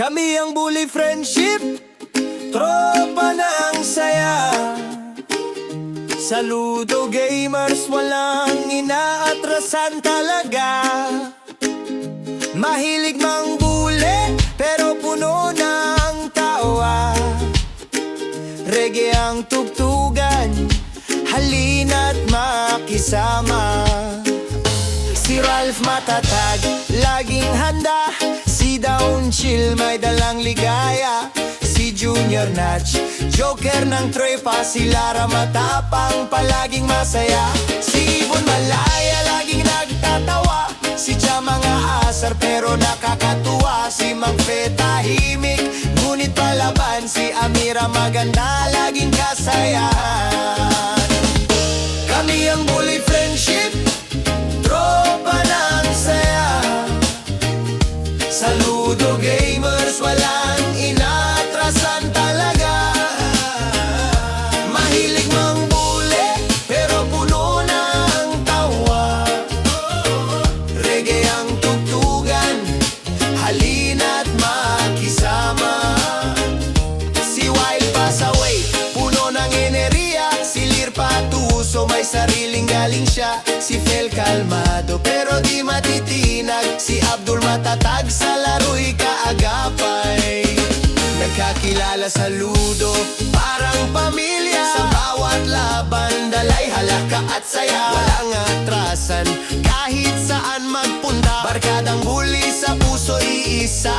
Kami ang Bully Friendship, tropa ng saya. Saludo gamers, walang inaatrasan talaga. Mahilig mang bully, pero puno ng tawa. Reggae ang tugtugan, halina't makisama. Si Ralph matatag, laging handa. Si Dawn chill, may dalang ligaya. Si Junior Natch, joker ng trepa. Si Lara matapang, palaging masaya. Si Ibon malaya, laging nagtatawa. Si Cha mga asar, pero nakakatuwa. Si Mang Fe tahimik, ngunit palaban. Si Amira maganda, laging kasayahan. Kami ang Bully Friendship, tropa ng saya. Saludo gamers, walang inatrasan talaga. Mahilig mang bully, pero puno ng tawa. Reggae ang tugtugan, halina't makisama. Si Wild Pasaway, puno ng enerhiya. Si Lir Patuso, may sariling galing siya. Si Fel kalmado, pero di matitinag. Si Abdul matatag, sa laro'y kaagapay. Nagkakilala sa ludo, parang pamilya. Sa bawat laban, dalay halaka at saya. Walang atrasan, kahit saan magpunta. Barkadang bully sa puso iisa.